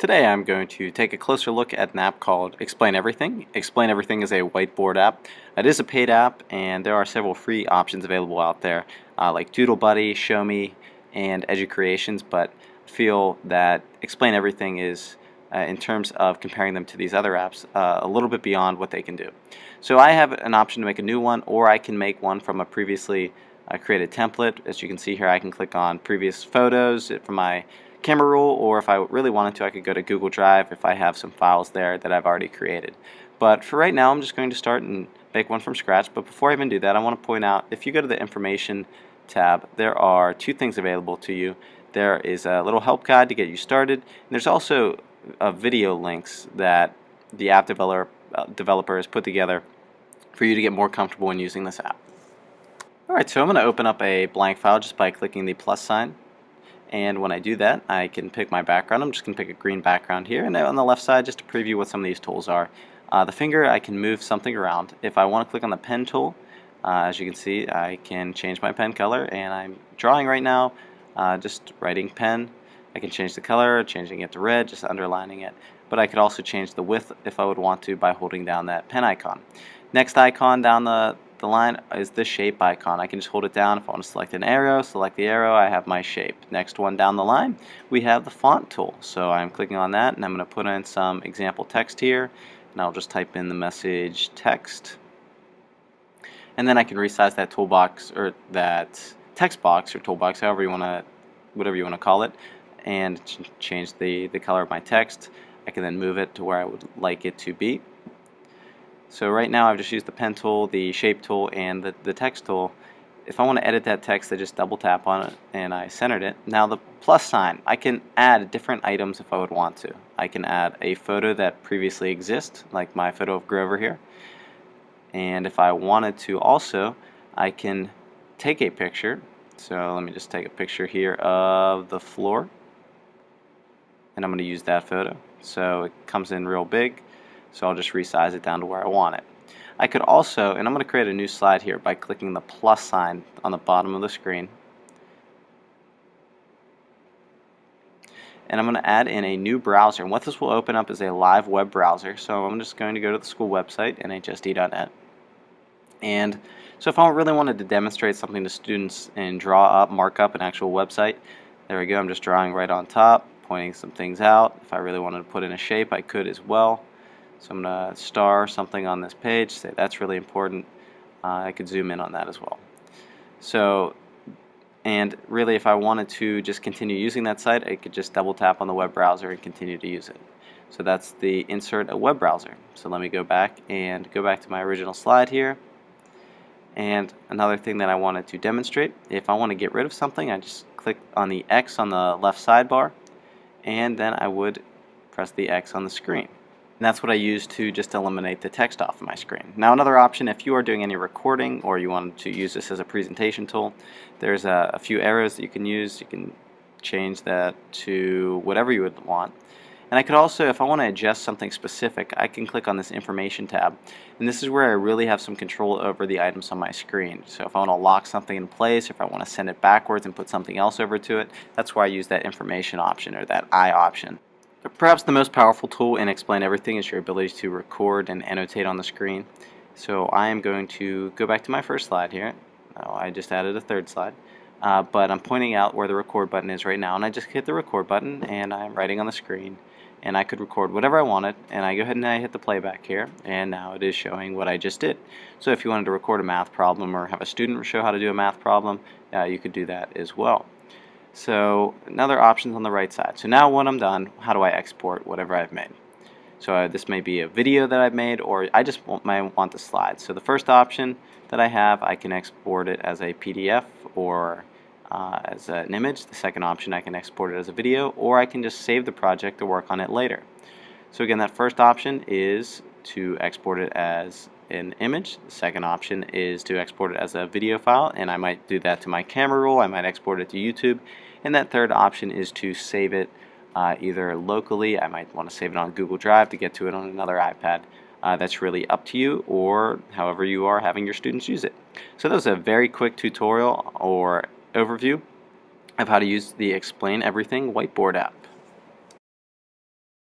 Today I'm going to take a closer look at an app called Explain Everything. Explain Everything is a whiteboard app. It is a paid app, and there are several free options available out there like Doodle Buddy, Show Me, and EduCreations, but I feel that Explain Everything is, in terms of comparing them to these other apps, a little bit beyond what they can do. So I have an option to make a new one, or I can make one from a previously created template. As you can see here, I can click on previous photos from my camera roll, or if I really wanted to, I could go to Google Drive if I have some files there that I've already created. But for right now, I'm just going to start and make one from scratch. But before I even do that, I want to point out, if you go to the Information tab, there are two things available to you. There is a little help guide to get you started, and there's also video links that the app developer has put together for you to get more comfortable in using this app. Alright, so I'm going to open up a blank file just by clicking the plus sign. And when I do that, I can pick my background. I'm just going to pick a green background here. And on the left side, just to preview what some of these tools are. The finger, I can move something around. If I want to click on the pen tool, as you can see, I can change my pen color. And I'm drawing right now, just writing pen. I can change the color, changing it to red, just underlining it. But I could also change the width if I would want to by holding down that pen icon. Next icon down the line is the shape icon. I can just hold it down. If I want to select an arrow, select the arrow, I have my shape. Next one down the line, we have the font tool. So I'm clicking on that, and I'm going to put in some example text here, and I'll just type in the message text. And then I can resize that toolbox, or that text box, or toolbox, whatever you want to call it, and change the color of my text. I can then move it to where I would like it to be. So right now I've just used the pen tool, the shape tool, and the text tool. If I want to edit that text, I just double tap on it and I centered it. Now the plus sign, I can add different items if I would want to. I can add a photo that previously exists, like my photo of Grover here. And if I wanted to also, I can take a picture. So let me just take a picture here of the floor. And I'm going to use that photo. So it comes in real big. So I'll just resize it down to where I want it. I could also, and I'm going to create a new slide here by clicking the plus sign on the bottom of the screen. And I'm going to add in a new browser. And what this will open up is a live web browser. So I'm just going to go to the school website, nhsd.net. And so if I really wanted to demonstrate something to students and mark up an actual website, there we go. I'm just drawing right on top, pointing some things out. If I really wanted to put in a shape, I could as well. So I'm going to star something on this page, say that's really important. I could zoom in on that as well. So, and really if I wanted to just continue using that site, I could just double tap on the web browser and continue to use it. So that's the insert a web browser. So let me go back to my original slide here. And another thing that I wanted to demonstrate, if I want to get rid of something, I just click on the X on the left sidebar, and then I would press the X on the screen. And that's what I use to just eliminate the text off of my screen. Now another option, if you are doing any recording or you want to use this as a presentation tool, there's a few arrows that you can use. You can change that to whatever you would want. And I could also, if I want to adjust something specific, I can click on this Information tab. And this is where I really have some control over the items on my screen. So if I want to lock something in place, if I want to send it backwards and put something else over to it, that's where I use that Information option, or that I option. But perhaps the most powerful tool in Explain Everything is your ability to record and annotate on the screen. So I am going to go back to my first slide here. Oh, I just added a third slide. But I'm pointing out where the record button is right now, and I just hit the record button and I'm writing on the screen, and I could record whatever I wanted, and I go ahead and I hit the playback here, and now it is showing what I just did. So if you wanted to record a math problem or have a student show how to do a math problem, you could do that as well. So another options on the right side. So now when I'm done, how do I export whatever I've made? So this may be a video that I've made, or I just might want the slides. So the first option that I have, I can export it as a PDF or as an image. The second option, I can export it as a video, or I can just save the project to work on it later. So again, that first option is to export it as an image. The second option is to export it as a video file, and I might do that to my camera roll. I might export it to YouTube. And that third option is to save it either locally. I might want to save it on Google Drive to get to it on another iPad. That's really up to you, or however you are having your students use it. So that was a very quick tutorial or overview of how to use the Explain Everything whiteboard app.